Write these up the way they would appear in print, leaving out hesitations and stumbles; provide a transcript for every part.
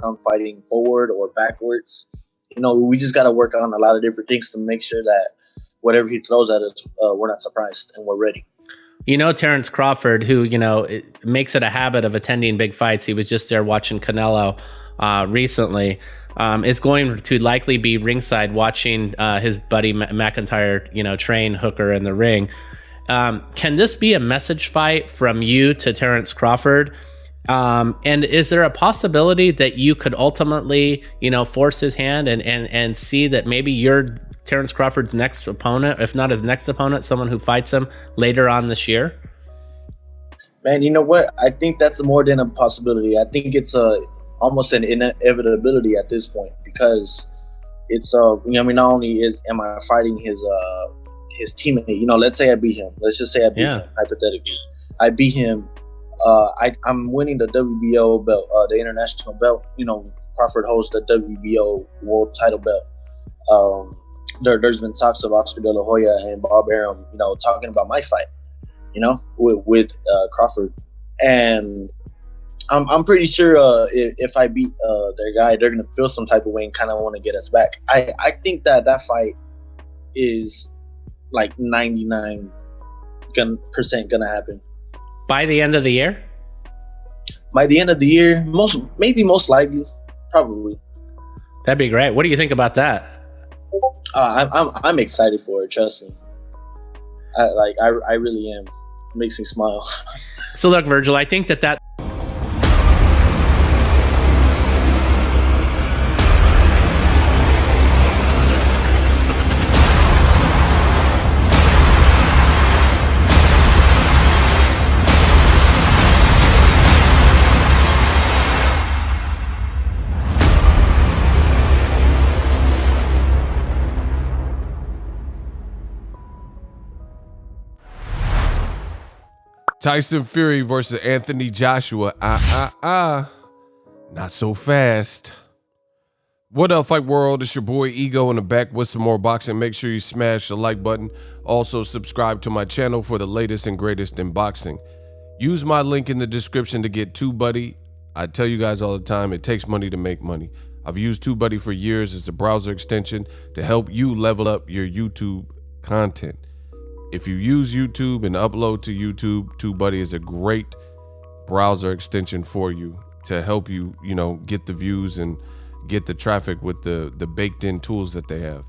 come fighting forward or backwards. We just got to work on a lot of different things to make sure that whatever he throws at us, we're not surprised and we're ready. Terrence Crawford, who, makes it a habit of attending big fights. He was just there watching Canelo recently. Is going to likely be ringside watching his buddy McIntyre, train Hooker in the ring. Can this be a message fight from you to Terrence Crawford? And is there a possibility that you could ultimately, force his hand and see that maybe you're Terrence Crawford's next opponent, if not his next opponent, someone who fights him later on this year? Man, you know what? I think that's more than a possibility. I think it's almost an inevitability at this point, because it's not only am I fighting his teammate, let's say I beat him. Let's just say I beat him, hypothetically. I beat him. I'm winning the WBO belt, the international belt. Crawford holds the WBO world title belt. There's been talks of Oscar De La Hoya and Bob Arum, talking about my fight, with Crawford. And I'm pretty sure if I beat their guy, they're going to feel some type of way and kind of want to get us back. I think that fight is like 99% going to happen. By the end of the year? By the end of the year, most likely, probably. That'd be great. What do you think about that? I'm excited for it. Trust me. I really am. It makes me smile. So look, Virgil, I think that Tyson Fury versus Anthony Joshua. Not so fast. What up, Fight World? It's your boy Ego in the back with some more boxing. Make sure you smash the like button. Also, subscribe to my channel for the latest and greatest in boxing. Use my link in the description to get TUBEBUDDY. I tell you guys all the time, it takes money to make money. I've used TUBEBUDDY for years as a browser extension to help you level up your YouTube content. If you use YouTube and upload to YouTube, TUBEBUDDY is a great browser extension for you to help you, get the views and get the traffic with the baked in tools that they have.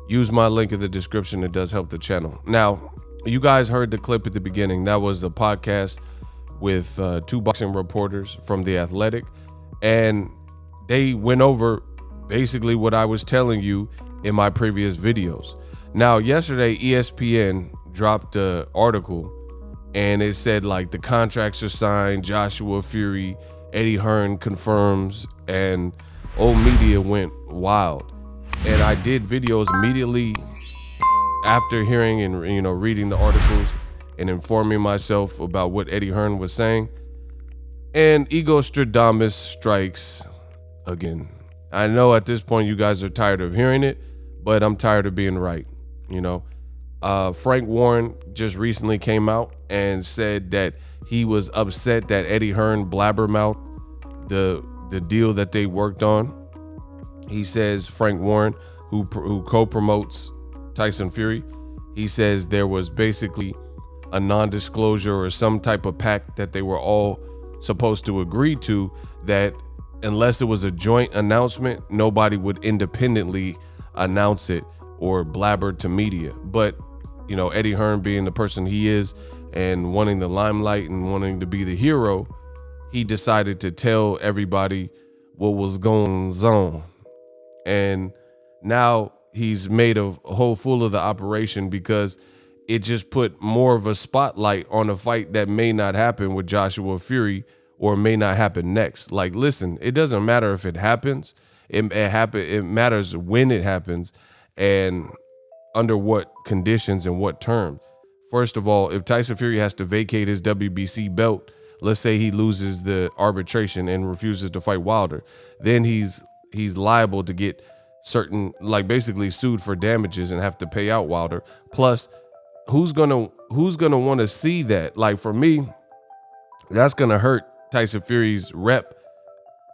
Use my link in the description. It does help the channel. Now, you guys heard the clip at the beginning. That was the podcast with two boxing reporters from The Athletic. And they went over basically what I was telling you in my previous videos. Now, yesterday, ESPN dropped an article, and it said, the contracts are signed, Joshua Fury, Eddie Hearn confirms, and old media went wild. And I did videos immediately after hearing and, reading the articles and informing myself about what Eddie Hearn was saying. And Ego Stradamus strikes again. I know at this point you guys are tired of hearing it, but I'm tired of being right. Frank Warren just recently came out and said that he was upset that Eddie Hearn blabbermouthed the deal that they worked on. He says, Frank Warren, who co-promotes Tyson Fury, he says there was basically a non-disclosure or some type of pact that they were all supposed to agree to, that unless it was a joint announcement, nobody would independently announce it or blabber to media. But Eddie Hearn, being the person he is and wanting the limelight and wanting to be the hero, he decided to tell everybody what was going on. And now he's made a whole fool of the operation, because it just put more of a spotlight on a fight that may not happen with Joshua Fury, or may not happen next. Listen, it doesn't matter if it happens. It matters when it happens and under what conditions and what terms. First of all, if Tyson Fury has to vacate his WBC belt, let's say he loses the arbitration and refuses to fight Wilder, then he's liable to get certain, basically sued for damages and have to pay out Wilder. Plus, who's gonna want to see that? For me, that's gonna hurt Tyson Fury's rep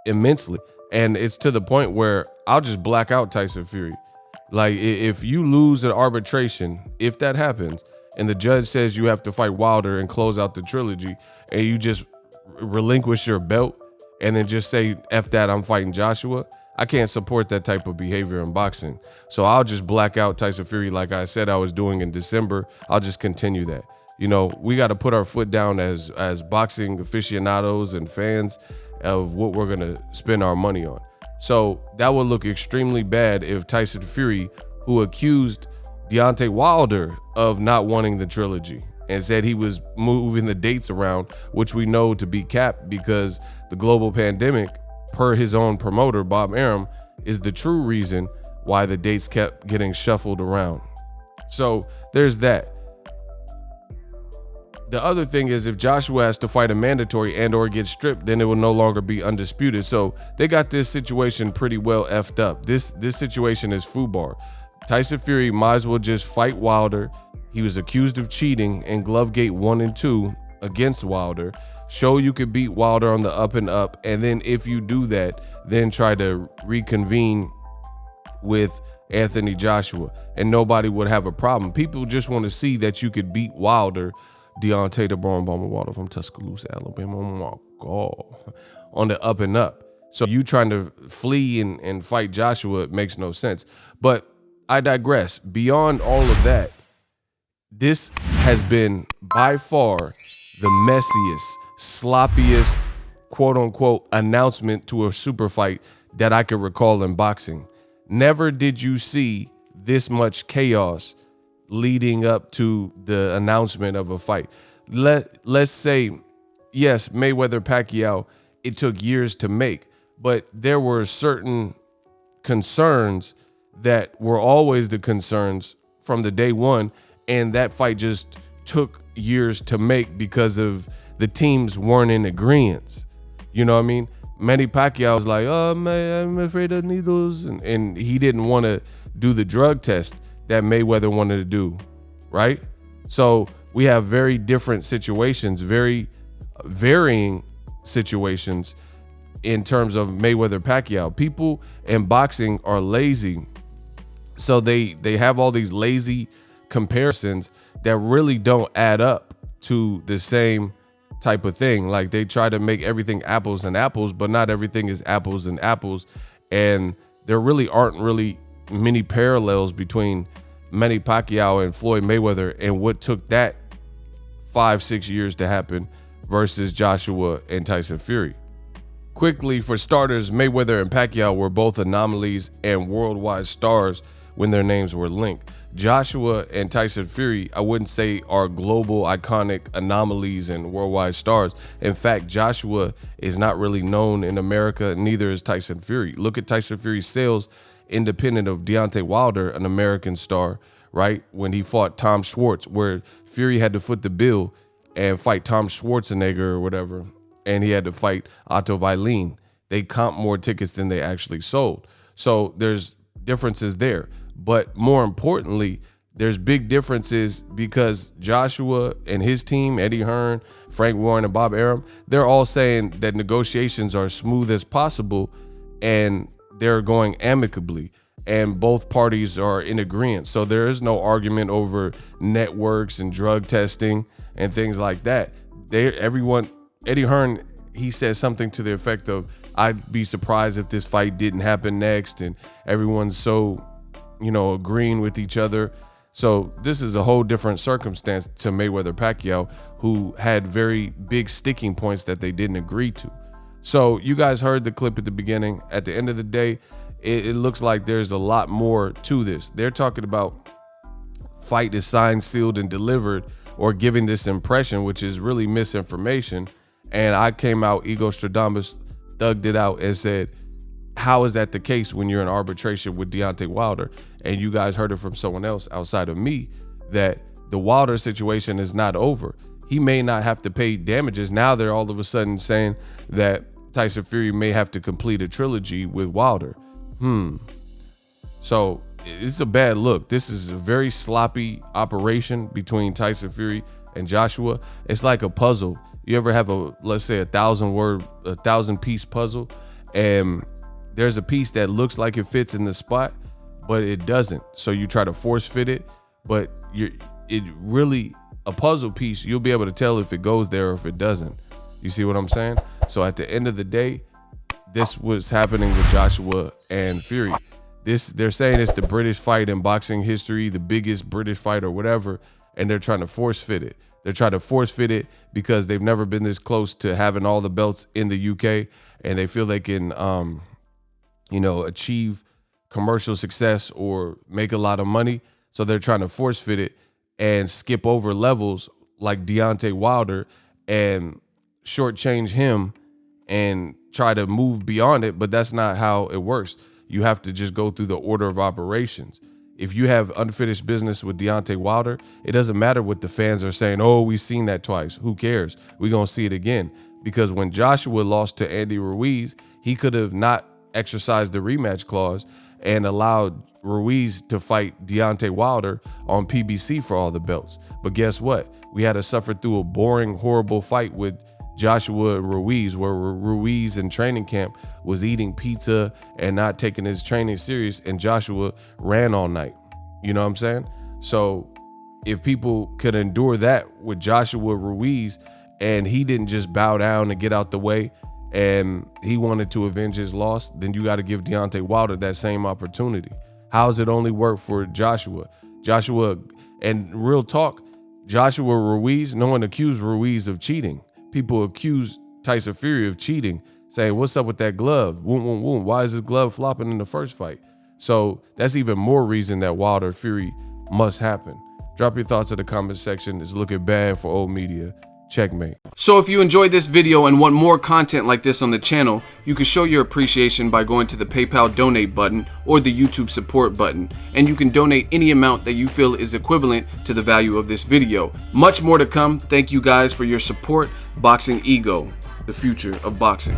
immensely. And it's to the point where I'll just black out Tyson Fury. Like, if you lose an arbitration, if that happens, and the judge says you have to fight Wilder and close out the trilogy, and you just relinquish your belt and then just say, F that, I'm fighting Joshua, I can't support that type of behavior in boxing. So I'll just black out Tyson Fury like I said I was doing in December. I'll just continue that. You know, we got to put our foot down as boxing aficionados and fans of what we're going to spend our money on. So that would look extremely bad if Tyson Fury, who accused Deontay Wilder of not wanting the trilogy and said he was moving the dates around, which we know to be cap because the global pandemic, per his own promoter, Bob Arum, is the true reason why the dates kept getting shuffled around. So there's that. The other thing is if Joshua has to fight a mandatory and or get stripped, then it will no longer be undisputed. So they got this situation pretty well effed up. This situation is FUBAR. Tyson Fury might as well just fight Wilder. He was accused of cheating in Glovegate 1 and 2 against Wilder. Show you could beat Wilder on the up and up. And then if you do that, then try to reconvene with Anthony Joshua. And nobody would have a problem. People just want to see that you could beat Wilder. Deontay the Braun Bomber Wilder from Tuscaloosa, Alabama. Oh my God. On the up and up. So you trying to flee and fight Joshua makes no sense. But I digress. Beyond all of that, this has been by far the messiest, sloppiest, quote unquote, announcement to a super fight that I could recall in boxing. Never did you see this much chaos leading up to the announcement of a fight. Let's say, yes, Mayweather-Pacquiao, it took years to make, but there were certain concerns that were always the concerns from the day one, and that fight just took years to make because of the teams weren't in agreement. You know what I mean? Manny Pacquiao was like, oh man, I'm afraid of needles, and he didn't want to do the drug test that Mayweather wanted to do, right? So we have very different situations, very varying situations in terms of Mayweather-Pacquiao. People in boxing are lazy, so they have all these lazy comparisons that really don't add up to the same type of thing. Like they try to make everything apples and apples, but not everything is apples and apples. And there really aren't really many parallels between Manny Pacquiao and Floyd Mayweather and what took that 5-6 years to happen versus Joshua and Tyson Fury. Quickly, for starters, Mayweather and Pacquiao were both anomalies and worldwide stars when their names were linked. Joshua and Tyson Fury, I wouldn't say are global iconic anomalies and worldwide stars. In fact, Joshua is not really known in America, neither is Tyson Fury. Look at Tyson Fury's sales independent of Deontay Wilder, an American star, right? When he fought Tom Schwartz, where Fury had to foot the bill and fight Tom Schwarzenegger or whatever, and he had to fight Otto Wallin. They comped more tickets than they actually sold. So there's differences there. But more importantly, there's big differences because Joshua and his team, Eddie Hearn, Frank Warren, and Bob Arum, they're all saying that negotiations are smooth as possible and they're going amicably, and both parties are in agreement. So there is no argument over networks and drug testing and things like that. Eddie Hearn, he said something to the effect of, I'd be surprised if this fight didn't happen next, and everyone's so, agreeing with each other. So this is a whole different circumstance to Mayweather-Pacquiao, who had very big sticking points that they didn't agree to. So you guys heard the clip at the beginning. At the end of the day, it looks like there's a lot more to this. They're talking about fight is signed, sealed, and delivered, or giving this impression, which is really misinformation. And I came out, Ego Stradamus, thugged it out and said, how is that the case when you're in arbitration with Deontay Wilder? And you guys heard it from someone else outside of me that the Wilder situation is not over. He may not have to pay damages. Now they're all of a sudden saying that Tyson Fury may have to complete a trilogy with Wilder. So it's a bad look. This is a very sloppy operation between Tyson Fury and Joshua. It's like a puzzle. You ever have let's say 1,000 piece puzzle, and there's a piece that looks like it fits in the spot, but it doesn't. So you try to force fit it, but it really, a puzzle piece, you'll be able to tell if it goes there or if it doesn't. You see what I'm saying? So at the end of the day, this was happening with Joshua and Fury. They're saying it's the British fight in boxing history, the biggest British fight or whatever, and they're trying to force fit it. They're trying to force fit it because they've never been this close to having all the belts in the UK, and they feel they can, achieve commercial success or make a lot of money. So they're trying to force fit it and skip over levels like Deontay Wilder and shortchange him and try to move beyond it. But that's not how it works. You have to just go through the order of operations. If you have unfinished business with Deontay Wilder, it doesn't matter what the fans are saying. Oh, we've seen that twice. Who cares? We're going to see it again. Because when Joshua lost to Andy Ruiz, he could have not exercised the rematch clause and allowed Ruiz to fight Deontay Wilder on PBC for all the belts. But guess what? We had to suffer through a boring, horrible fight with Joshua and Ruiz, where Ruiz in training camp was eating pizza and not taking his training serious, and Joshua ran all night. You know what I'm saying? So if people could endure that with Joshua Ruiz, and he didn't just bow down and get out the way, and he wanted to avenge his loss, then you got to give Deontay Wilder that same opportunity. How does it only work for Joshua? And real talk, Joshua Ruiz, no one accused Ruiz of cheating. People accuse Tyson Fury of cheating, saying, what's up with that glove? Woom, woom, woom. Why is his glove flopping in the first fight? So that's even more reason that Wilder Fury must happen. Drop your thoughts in the comment section. It's looking bad for old media. Checkmate. So if you enjoyed this video and want more content like this on the channel, you can show your appreciation by going to the PayPal donate button or the YouTube support button, and you can donate any amount that you feel is equivalent to the value of this video. Much more to come. Thank you guys for your support. Boxingego, the future of boxing.